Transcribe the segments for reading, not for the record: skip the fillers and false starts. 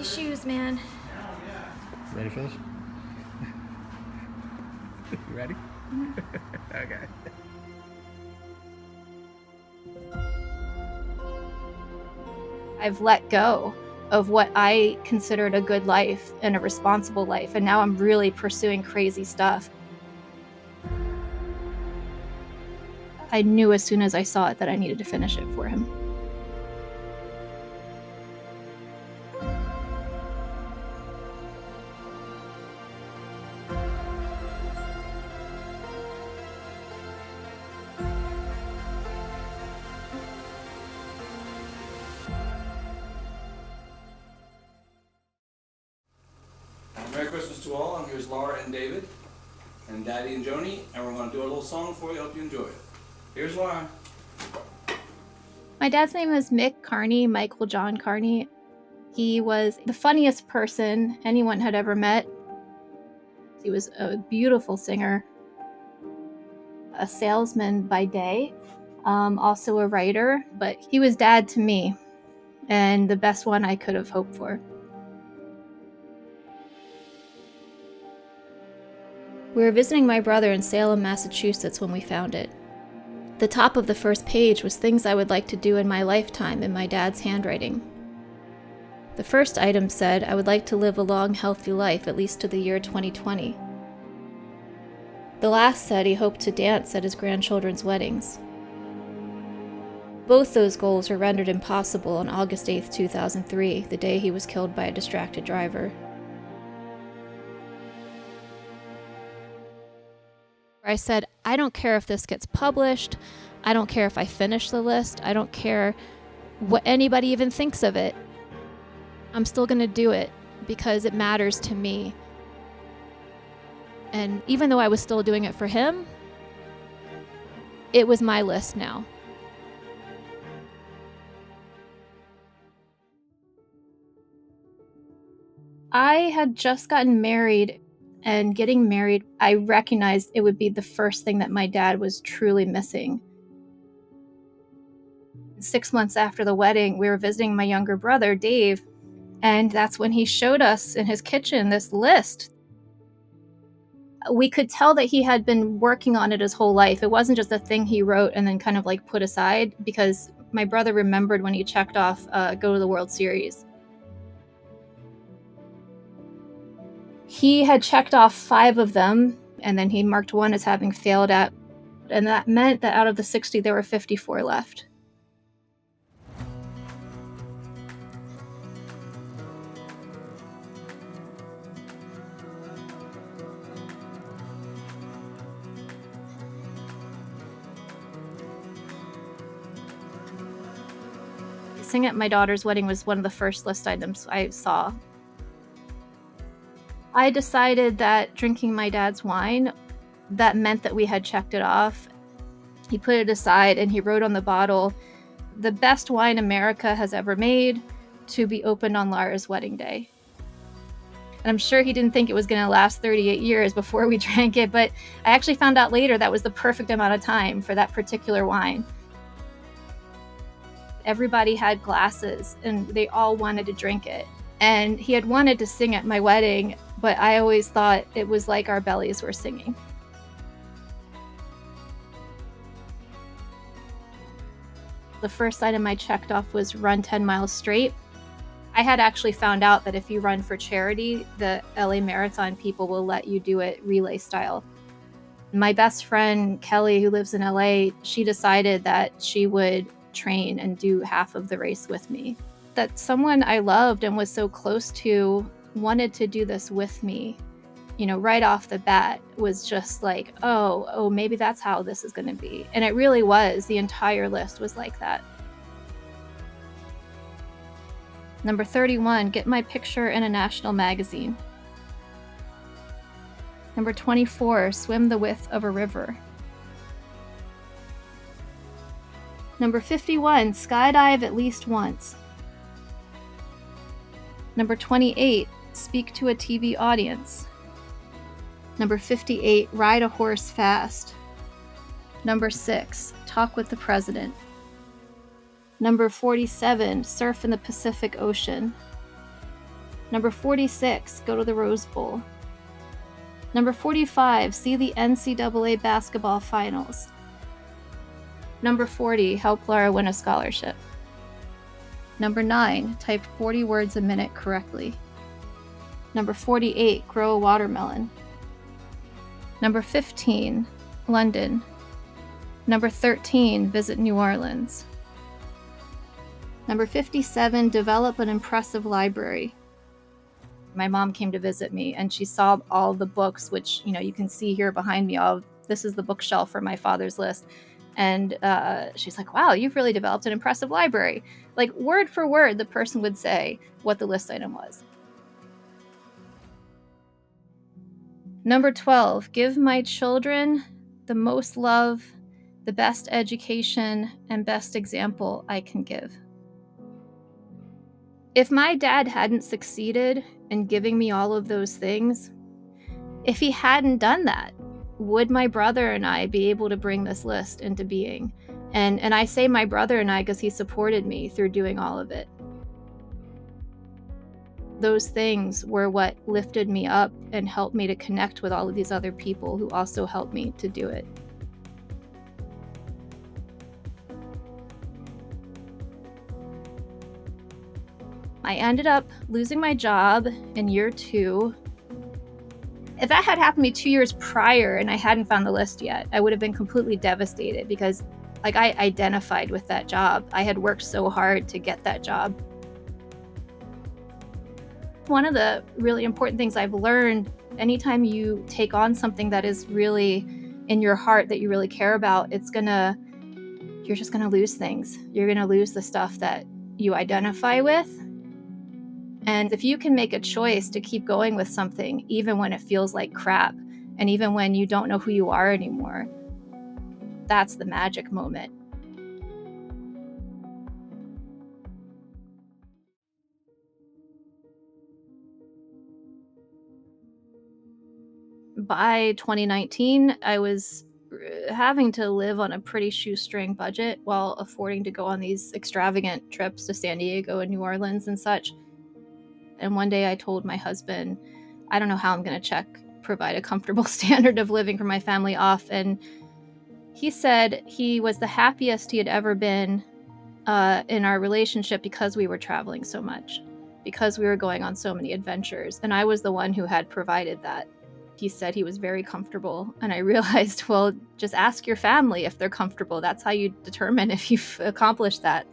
your shoes, man. Ready to finish? You ready? Okay. I've let go of what I considered a good life and a responsible life, and now I'm really pursuing crazy stuff. I knew as soon as I saw it that I needed to finish it for him. Merry Christmas to all, and here's Laura and David, and Daddy and Joni, and we're going to do a little song for you. Hope you enjoy it. Here's Laura. My dad's name is Mick Carney, Michael John Carney. He was the funniest person anyone had ever met. He was a beautiful singer, a salesman by day, also a writer, but he was dad to me, and the best one I could have hoped for. We were visiting my brother in Salem, Massachusetts when we found it. The top of the first page was things I would like to do in my lifetime in my dad's handwriting. The first item said, I would like to live a long, healthy life, at least to the year 2020. The last said he hoped to dance at his grandchildren's weddings. Both those goals were rendered impossible on August 8th, 2003, the day he was killed by a distracted driver. I said, I don't care if this gets published. I don't care if I finish the list. I don't care what anybody even thinks of it. I'm still going to do it because it matters to me. And even though I was still doing it for him, it was my list now. I had just gotten married, and getting married, I recognized it would be the first thing that my dad was truly missing. 6 months after the wedding, we were visiting my younger brother, Dave, and that's when he showed us in his kitchen this list. We could tell that he had been working on it his whole life. It wasn't just a thing he wrote and then kind of like put aside, because my brother remembered when he checked off go to the World Series. He had checked off 5 of them, and then he marked one as having failed at, and that meant that out of the 60, there were 54 left. Sing at my daughter's wedding was one of the first list items I saw. I decided that drinking my dad's wine, that meant that we had checked it off. He put it aside and he wrote on the bottle, the best wine America has ever made, to be opened on Laura's wedding day. And I'm sure he didn't think it was going to last 38 years before we drank it, but I actually found out later that was the perfect amount of time for that particular wine. Everybody had glasses and they all wanted to drink it. And he had wanted to sing at my wedding, but I always thought it was like our bellies were singing. The first item I checked off was run 10 miles straight. I had actually found out that if you run for charity, the LA Marathon people will let you do it relay style. My best friend, Kelly, who lives in LA, she decided that she would train and do half of the race with me. That someone I loved and was so close to wanted to do this with me, right off the bat was just like, oh, maybe that's how this is going to be. And it really was. The entire list was like that. Number 31, get my picture in a national magazine. Number 24, swim the width of a river. Number 51, skydive at least once. Number 28, speak to a TV audience. Number 58, ride a horse fast. Number 6, talk with the president. Number 47, surf in the Pacific Ocean. Number 46, go to the Rose Bowl. Number 45, see the NCAA basketball finals. Number 40, help Laura win a scholarship. Number 9, type 40 words a minute correctly. Number 48, grow a watermelon. Number 15, London. Number 13, visit New Orleans. Number 57, develop an impressive library. My mom came to visit me and she saw all the books, which, you can see here behind me. This is the bookshelf for my father's list. And she's like, wow, you've really developed an impressive library. Like word for word, the person would say what the list item was. Number 12, give my children the most love, the best education, and best example I can give. If my dad hadn't succeeded in giving me all of those things, if he hadn't done that, would my brother and I be able to bring this list into being? And I say my brother and I because he supported me through doing all of it. Those things were what lifted me up and helped me to connect with all of these other people who also helped me to do it. I ended up losing my job in year 2. If that had happened to me 2 years prior and I hadn't found the list yet, I would have been completely devastated because I identified with that job. I had worked so hard to get that job. One of the really important things I've learned, anytime you take on something that is really in your heart that you really care about, you're just gonna lose things. You're gonna lose the stuff that you identify with. And if you can make a choice to keep going with something, even when it feels like crap, and even when you don't know who you are anymore, that's the magic moment. By 2019, I was having to live on a pretty shoestring budget while affording to go on these extravagant trips to San Diego and New Orleans and such. And one day I told my husband, I don't know how I'm going to provide a comfortable standard of living for my family off. And he said he was the happiest he had ever been in our relationship because we were traveling so much, because we were going on so many adventures. And I was the one who had provided that. He said he was very comfortable. And I realized, well, just ask your family if they're comfortable. That's how you determine if you've accomplished that.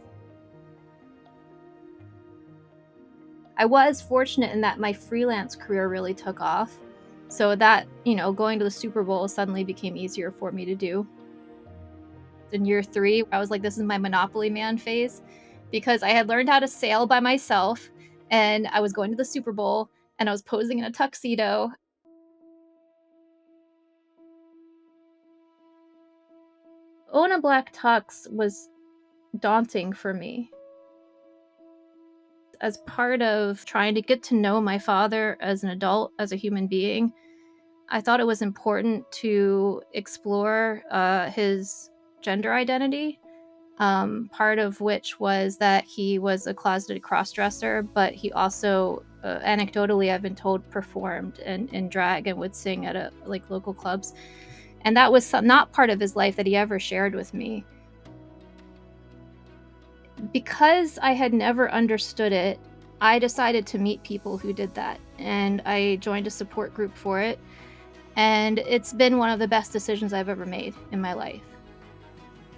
I was fortunate in that my freelance career really took off. So that, going to the Super Bowl suddenly became easier for me to do. In year 3, I was like, this is my Monopoly Man phase, because I had learned how to sail by myself and I was going to the Super Bowl and I was posing in a tuxedo. Own a black tux was daunting for me. As part of trying to get to know my father as an adult, as a human being, I thought it was important to explore his gender identity, part of which was that he was a closeted crossdresser, but he also, anecdotally, I've been told, performed in drag and would sing at local clubs. And that was not part of his life that he ever shared with me. Because I had never understood it, I decided to meet people who did that, and I joined a support group for it, and it's been one of the best decisions I've ever made in my life.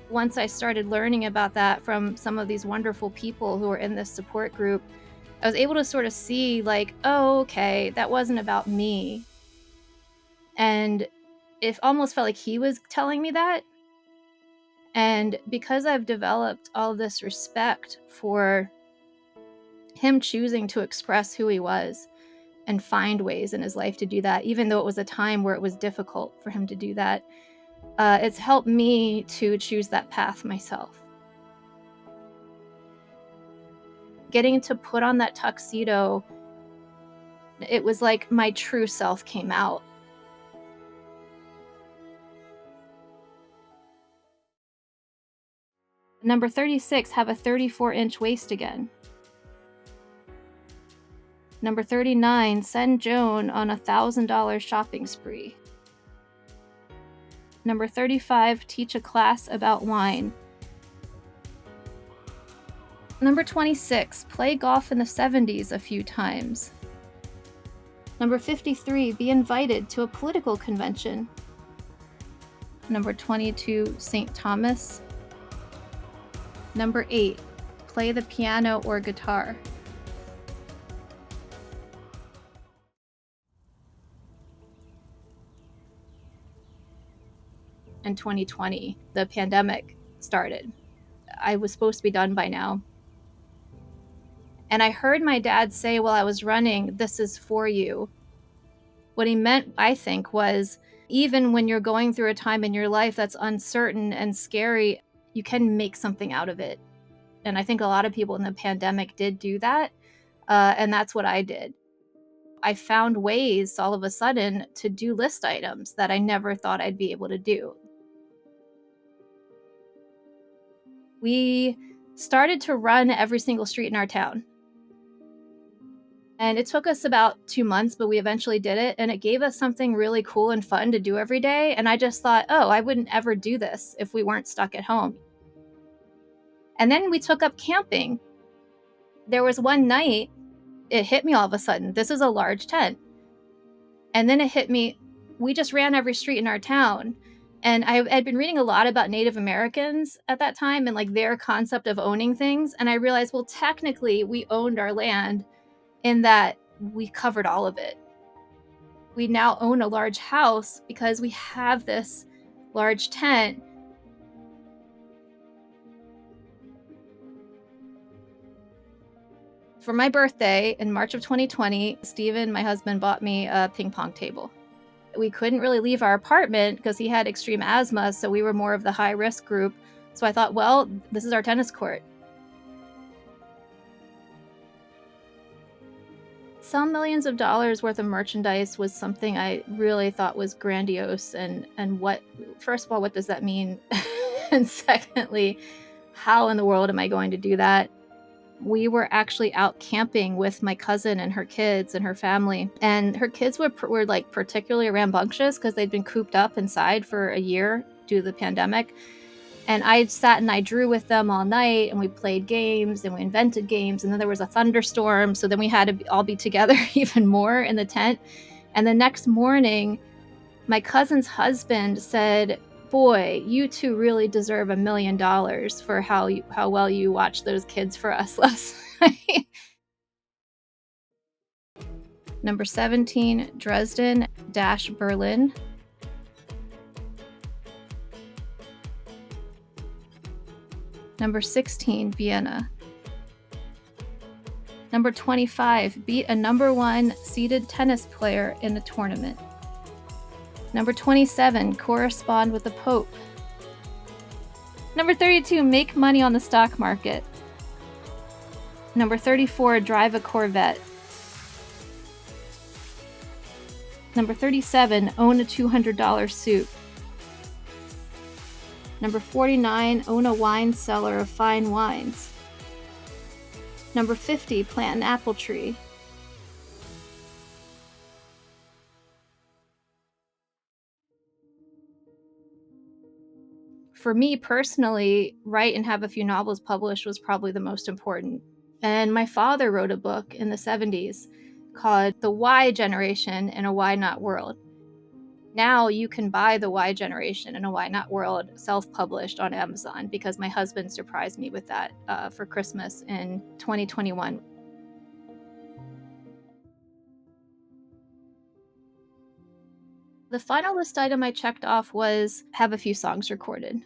Once I started learning about that from some of these wonderful people who were in this support group, I was able to sort of see like, oh, okay, that wasn't about me. And it almost felt like he was telling me that. And because I've developed all this respect for him choosing to express who he was and find ways in his life to do that, even though it was a time where it was difficult for him to do that, it's helped me to choose that path myself. Getting to put on that tuxedo, it was like my true self came out. Number 36, have a 34-inch waist again. Number 39, send Joan on a $1,000 shopping spree. Number 35, teach a class about wine. Number 26, play golf in the 70s a few times. Number 53, be invited to a political convention. Number 22, St. Thomas. Number 8, play the piano or guitar. In 2020, the pandemic started. I was supposed to be done by now. And I heard my dad say while I was running, "This is for you." What he meant, I think, was even when you're going through a time in your life that's uncertain and scary, you can make something out of it. And I think a lot of people in the pandemic did do that. And that's what I did. I found ways all of a sudden to do list items that I never thought I'd be able to do. We started to run every single street in our town. And it took us about 2 months, but we eventually did it. And it gave us something really cool and fun to do every day. And I just thought, oh, I wouldn't ever do this if we weren't stuck at home. And then we took up camping. There was one night, it hit me all of a sudden. This is a large tent. And then it hit me, we just ran every street in our town. And I had been reading a lot about Native Americans at that time and like their concept of owning things. And I realized, well, technically we owned our land in that we covered all of it. We now own a large house because we have this large tent. For my birthday in March of 2020, Steven, my husband, bought me a ping pong table. We couldn't really leave our apartment because he had extreme asthma, so we were more of the high-risk group. So I thought, well, this is our tennis court. Some millions of dollars worth of merchandise was something I really thought was grandiose. And what, first of all, what does that mean? And secondly, how in the world am I going to do that? We were actually out camping with my cousin and her kids and her family. And her kids were like particularly rambunctious because they'd been cooped up inside for a year due to the pandemic. And I sat and I drew with them all night, and we played games and we invented games. And then there was a thunderstorm. So then we had to all be together even more in the tent. And the next morning, my cousin's husband said, "Boy, you two really deserve $1 million for how well you watched those kids for us last night." Number 17, Dresden-Berlin. Number 16, Vienna. Number 25, beat a number 1 seeded tennis player in a tournament. Number 27, correspond with the Pope. Number 32, make money on the stock market. Number 34, drive a Corvette. Number 37, own a $200 suit. Number 49, own a wine cellar of fine wines. Number 50, plant an apple tree. For me personally, write and have a few novels published was probably the most important. And my father wrote a book in the 70s called The Why Generation in a Why Not World. Now you can buy The Why Generation in a Why Not World self-published on Amazon because my husband surprised me with that for Christmas in 2021. The final list item I checked off was have a few songs recorded.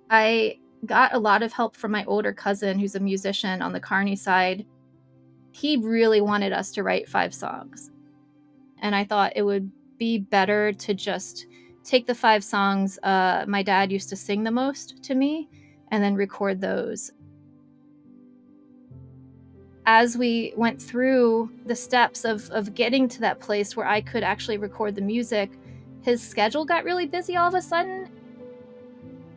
I got a lot of help from my older cousin who's a musician on the Carney side. He really wanted us to write 5 songs. And I thought it would be better to just take the 5 songs my dad used to sing the most to me and then record those. As we went through the steps of getting to that place where I could actually record the music, his schedule got really busy all of a sudden.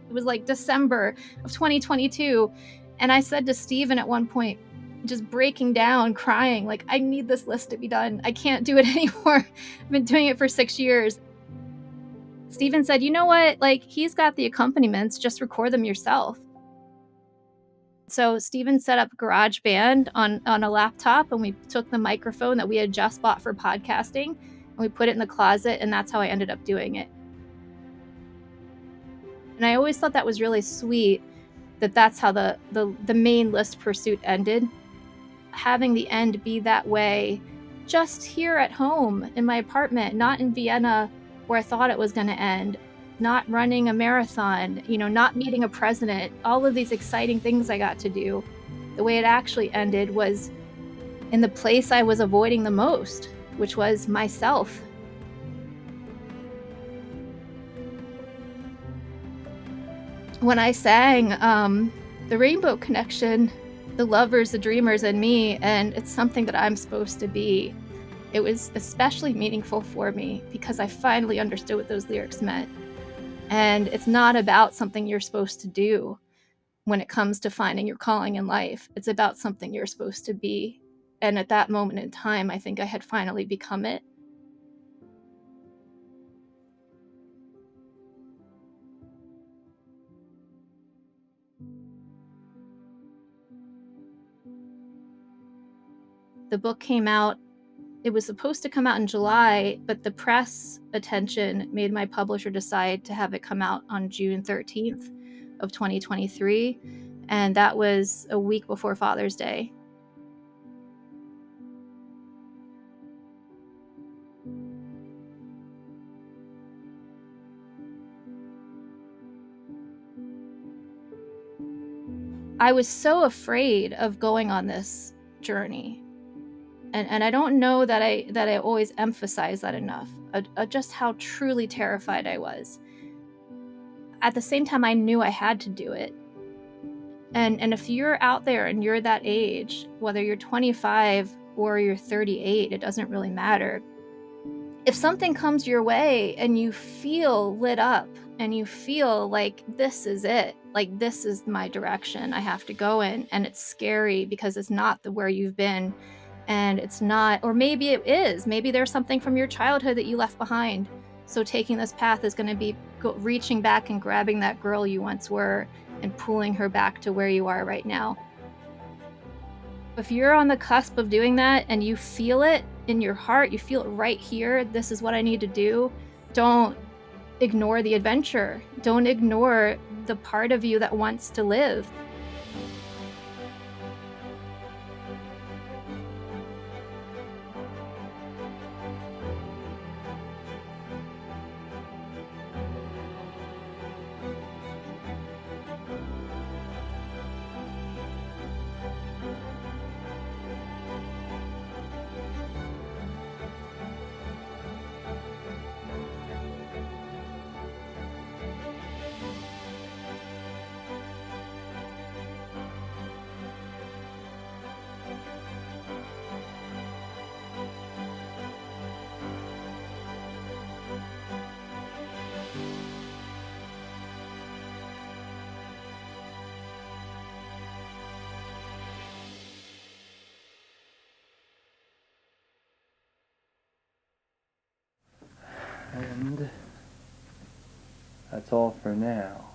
It was like December of 2022. And I said to Steven at one point, just breaking down, crying, like, I need this list to be done. I can't do it anymore. I've been doing it for 6 years. Steven said, you know what? Like, he's got the accompaniments, just record them yourself. So Steven set up GarageBand on a laptop, and we took the microphone that we had just bought for podcasting, and we put it in the closet, and that's how I ended up doing it. And I always thought that was really sweet, that that's how the main list pursuit ended. Having the end be that way, just here at home in my apartment, not in Vienna where I thought it was going to end, not running a marathon, not meeting a president, all of these exciting things I got to do. The way it actually ended was in the place I was avoiding the most, which was myself. When I sang The Rainbow Connection, the lovers, the dreamers, and me, and it's something that I'm supposed to be, it was especially meaningful for me because I finally understood what those lyrics meant. And it's not about something you're supposed to do when it comes to finding your calling in life. It's about something you're supposed to be. And at that moment in time, I think I had finally become it. The book came out, it was supposed to come out in July, but the press attention made my publisher decide to have it come out on June 13th of 2023. And that was a week before Father's Day. I was so afraid of going on this journey. And I don't know that I always emphasize that enough, just how truly terrified I was. At the same time, I knew I had to do it. And if you're out there and you're that age, whether you're 25 or you're 38, it doesn't really matter. If something comes your way and you feel lit up and you feel like this is it, like this is my direction I have to go in, and it's scary because it's not where you've been, and it's not, or maybe it is, maybe there's something from your childhood that you left behind. So taking this path is going to be reaching back and grabbing that girl you once were and pulling her back to where you are right now. If you're on the cusp of doing that and you feel it in your heart, you feel it right here, this is what I need to do, don't ignore the adventure. Don't ignore the part of you that wants to live. And that's all for now.